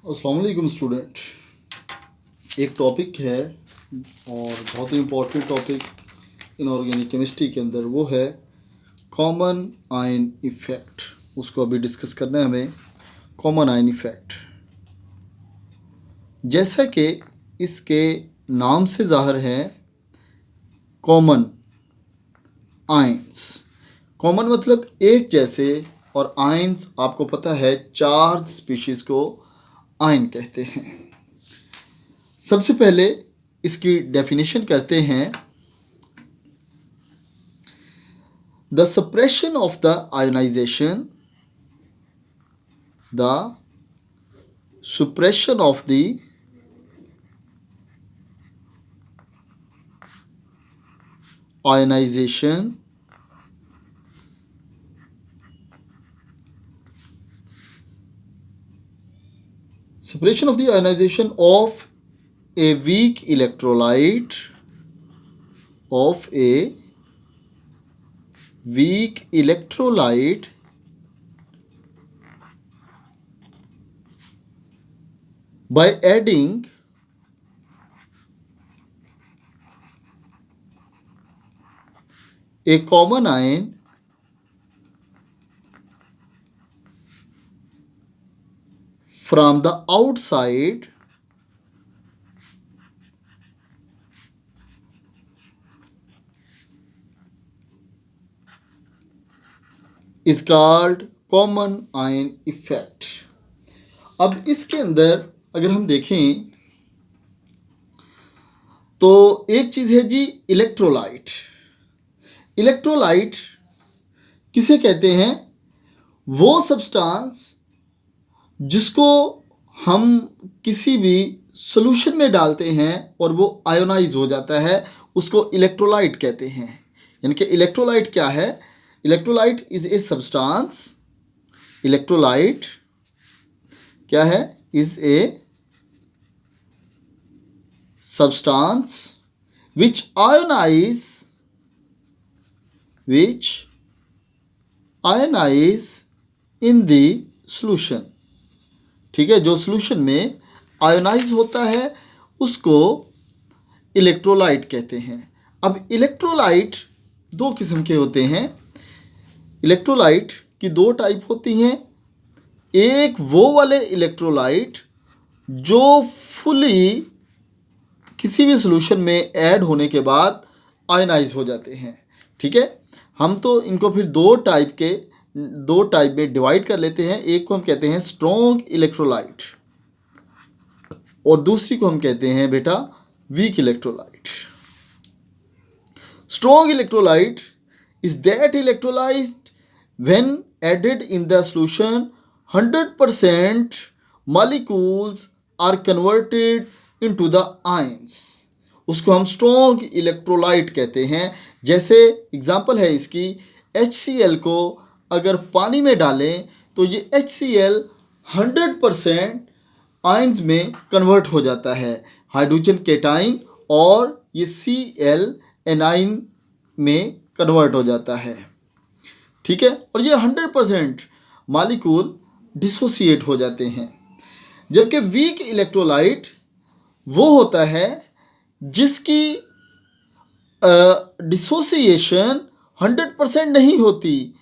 अस्सलाम वालेकुम स्टूडेंट। एक टॉपिक है और बहुत ही इम्पोर्टेंट टॉपिक इनऑर्गेनिक केमिस्ट्री के अंदर, वो है कॉमन आयन इफ़ेक्ट। उसको अभी डिस्कस करना है हमें। कॉमन आयन इफ़ेक्ट, जैसा कि इसके नाम से ज़ाहिर है, कॉमन आयंस। कॉमन मतलब एक जैसे, और आयंस आपको पता है चार्ज स्पीशीज़ को आयन कहते हैं। सबसे पहले इसकी डेफिनेशन करते हैं। The suppression of the ionization, the suppression of the ionization of a weak electrolyte by adding a common ion from the outside is called common ion effect। अब इसके अंदर अगर हम देखें तो एक चीज़ है जी, इलेक्ट्रोलाइट। इलेक्ट्रोलाइट किसे कहते हैं? वो सब्सटेंस जिसको हम किसी भी सॉल्यूशन में डालते हैं और वो आयोनाइज हो जाता है, उसको इलेक्ट्रोलाइट कहते हैं। यानी कि इलेक्ट्रोलाइट क्या है? Electrolyte is a substance. Electrolyte क्या है? Is a substance which ionize in the solution। ठीक है, जो सॉल्यूशन में आयोनाइज होता है उसको इलेक्ट्रोलाइट कहते हैं। अब इलेक्ट्रोलाइट दो किस्म के होते हैं। इलेक्ट्रोलाइट की दो टाइप होती हैं। एक वो वाले इलेक्ट्रोलाइट जो फुली किसी भी सॉल्यूशन में ऐड होने के बाद आयनाइज हो जाते हैं। ठीक है, हम तो इनको फिर दो टाइप में डिवाइड कर लेते हैं। एक को हम कहते हैं स्ट्रॉन्ग इलेक्ट्रोलाइट और दूसरी को हम कहते हैं बेटा weak electrolyte. Strong electrolyte is that electrolyte when added in the solution 100% molecules are converted into the ions. उसको हम स्ट्रॉन्ग इलेक्ट्रोलाइट कहते हैं। जैसे एग्जांपल है इसकी, HCl को अगर पानी में डालें तो ये HCl 100% आयंस में कन्वर्ट हो जाता है, हाइड्रोजन केटाइन, और ये Cl एनाइन में कन्वर्ट हो जाता है। ठीक है, और ये 100% मॉलिक्यूल डिसोसिएट हो जाते हैं। जबकि वीक इलेक्ट्रोलाइट वो होता है जिसकी डिसोसिएशन 100% नहीं होती,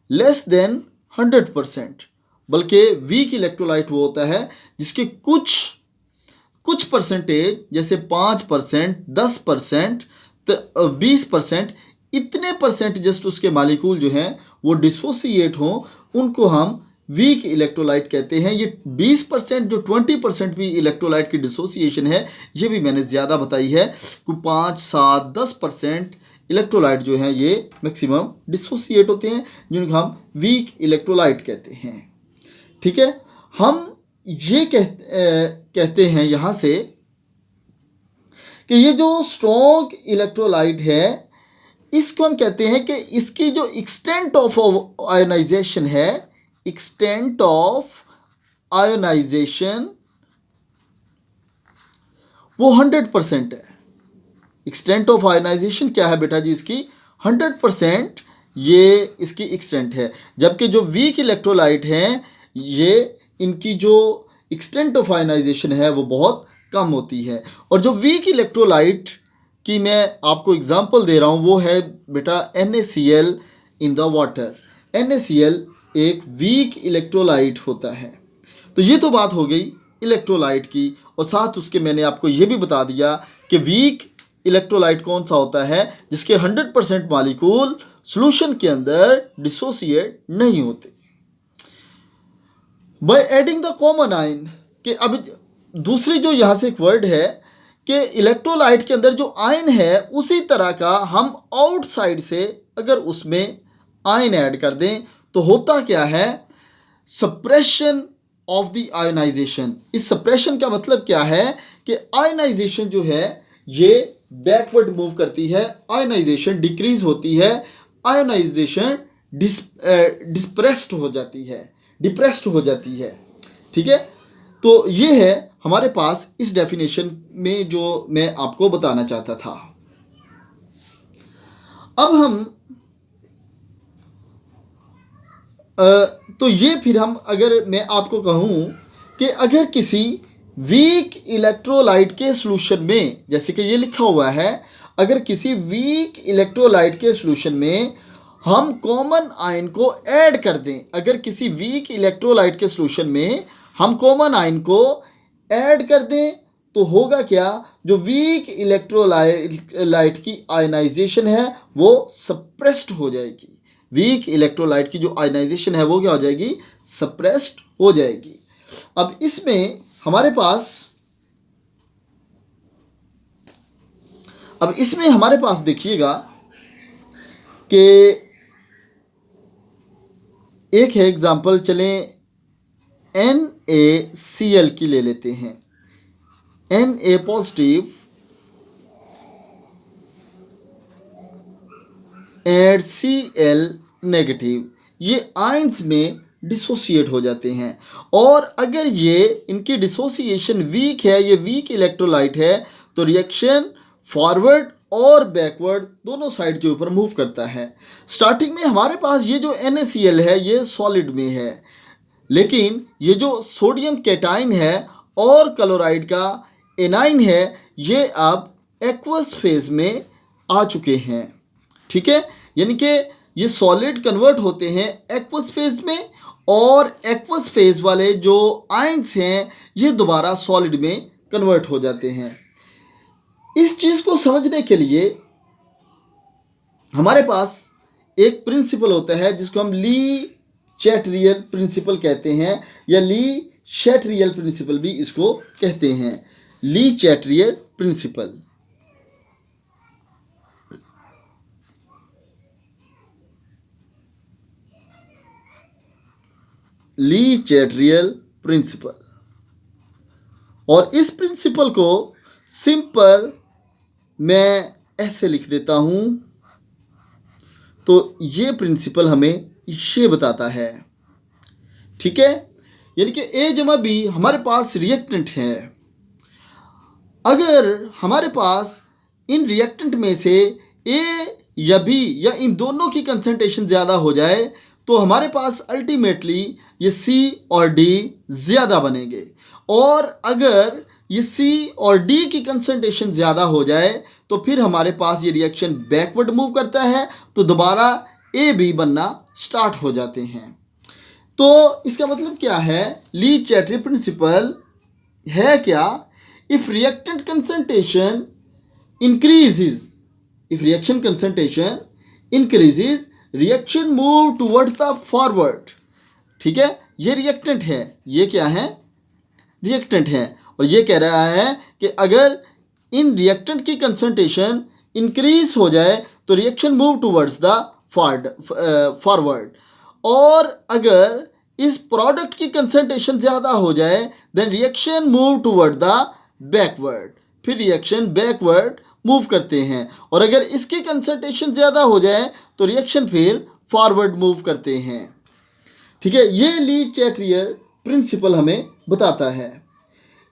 लेस देन 100%, बल्कि वीक इलेक्ट्रोलाइट वो होता है जिसके कुछ परसेंटेज, जैसे 5%, 10%, 20%, इतने परसेंट जस्ट उसके मॉलिक्यूल जो हैं वो डिसोसिएट हों, उनको हम वीक इलेक्ट्रोलाइट कहते हैं। ये 20% जो 20% भी इलेक्ट्रोलाइट की डिसोसिएशन है, ये भी मैंने ज़्यादा बताई है कि 5, 7, 10% इलेक्ट्रोलाइट जो हैं ये मैक्सिमम डिसोसिएट होते हैं, जिनको हम वीक इलेक्ट्रोलाइट कहते हैं। ठीक है, हम ये कहते हैं यहाँ से कि ये जो स्ट्रॉन्ग इलेक्ट्रोलाइट है, इसको हम कहते हैं कि इसकी जो एक्सटेंट ऑफ आयोनाइजेशन है, एक्सटेंट ऑफ आयोनाइजेशन वो 100% है। एक्सटेंट ऑफ आयोनाइजेशन क्या है बेटा जी? इसकी 100% ये इसकी एक्सटेंट है। जबकि जो वीक इलेक्ट्रोलाइट हैं, ये इनकी जो एक्सटेंट ऑफ आयनाइजेशन है वो बहुत कम होती है। और जो वीक इलेक्ट्रोलाइट की मैं आपको एग्जांपल दे रहा हूँ वो है बेटा NaCl in the water. NaCl एक वीक इलेक्ट्रोलाइट होता है। तो ये तो बात हो गई इलेक्ट्रोलाइट की, और साथ उसके मैंने आपको ये भी बता दिया कि वीक इलेक्ट्रोलाइट कौन सा होता है जिसके 100% मॉलिक्यूल सॉल्यूशन के अंदर डिसोसिएट नहीं होते। By adding the common ion, कि अब दूसरी जो यहाँ से एक वर्ड है कि इलेक्ट्रोलाइट के अंदर जो आयन है उसी तरह का हम आउटसाइड से अगर उसमें आयन ऐड कर दें तो होता क्या है, सप्रेशन ऑफ द आयनाइजेशन। इस सप्रेशन का मतलब क्या है कि आयनाइजेशन जो है ये बैकवर्ड मूव करती है, आयनाइजेशन डिक्रीज होती है, आयनाइजेशन डिस्प्रेस्ड हो जाती है, डिप्रेस्ड हो जाती है। ठीक है, तो ये है हमारे पास इस डेफिनेशन में जो मैं आपको बताना चाहता था। अब हम तो ये फिर हम अगर मैं आपको कहूँ कि अगर किसी वीक इलेक्ट्रोलाइट के सॉल्यूशन में, जैसे कि ये लिखा हुआ है, अगर किसी वीक इलेक्ट्रोलाइट के सॉल्यूशन में हम कॉमन आयन को ऐड कर दें, अगर किसी वीक इलेक्ट्रोलाइट के सॉल्यूशन में हम कॉमन आयन को ऐड कर दें तो होगा क्या, जो वीक इलेक्ट्रोलाइट की आयनाइजेशन है वो सप्रेस्ड हो जाएगी। वीक इलेक्ट्रोलाइट की जो आयनाइजेशन है वो क्या हो जाएगी, सप्रेस्ड हो जाएगी। अब इसमें हमारे पास देखिएगा कि एक है एग्जांपल, चलें NaCl की ले लेते हैं। Na positive and Cl negative, ये आयंस में डिसोसिएट हो जाते हैं। और अगर ये इनकी डिसोसिएशन वीक है, ये वीक इलेक्ट्रोलाइट है, तो रिएक्शन फॉरवर्ड और बैकवर्ड दोनों साइड के ऊपर मूव करता है। स्टार्टिंग में हमारे पास ये जो NaCl है ये सॉलिड में है, लेकिन ये जो सोडियम कैटाइन है और क्लोराइड का एनाइन है ये अब एक्वस फेज में आ चुके हैं। ठीक है, यानी कि ये सॉलिड कन्वर्ट होते हैं एक्वस फेज में, और एक्वस फेज वाले जो आयंस हैं ये दोबारा सॉलिड में कन्वर्ट हो जाते हैं। इस चीज़ को समझने के लिए हमारे पास एक प्रिंसिपल होता है जिसको हम ली चैटरियल प्रिंसिपल कहते हैं, या ली शैटरियल प्रिंसिपल भी इसको कहते हैं। ली चैटरियल प्रिंसिपल, ली चैटरियल प्रिंसिपल। और इस प्रिंसिपल को सिंपल मैं ऐसे लिख देता हूं, तो ये प्रिंसिपल हमें ये बताता है। ठीक है, यानी कि A जमा B हमारे पास रिएक्टेंट है। अगर हमारे पास इन रिएक्टेंट में से A या B या इन दोनों की कंसंट्रेशन ज़्यादा हो जाए तो हमारे पास अल्टीमेटली ये C और D ज़्यादा बनेंगे। और अगर ये C और D की कंसंट्रेशन ज़्यादा हो जाए तो फिर हमारे पास ये रिएक्शन बैकवर्ड मूव करता है, तो दोबारा A B बनना स्टार्ट हो जाते हैं। तो इसका मतलब क्या है, ली चैटरी प्रिंसिपल है क्या, if reactant concentration increases, if reaction concentration increases reaction move towards the forward. ठीक है, ये रिएक्टेंट है, ये क्या है, रिएक्टेंट है, और ये कह रहा है कि अगर इन रिएक्टेंट की कंसंट्रेशन इंक्रीज हो जाए तो reaction move towards the forward, और अगर इस प्रोडक्ट की कंसंट्रेशन ज़्यादा हो जाए then reaction move toward the backward, फिर रिएक्शन बैकवर्ड मूव करते हैं, और अगर इसकी कंसंट्रेशन ज़्यादा हो जाए तो रिएक्शन फिर फॉरवर्ड मूव करते हैं। ठीक है, ये ली चैटरियर प्रिंसिपल हमें बताता है।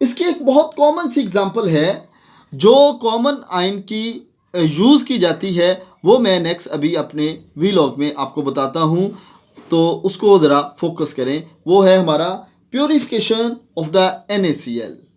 इसकी एक बहुत कॉमन सी एग्जांपल है जो कॉमन आयन की यूज़ की जाती है, वो मैं नेक्स्ट अभी अपने वीलॉग में आपको बताता हूँ, तो उसको ज़रा फोकस करें। वो है हमारा purification of the NaCl.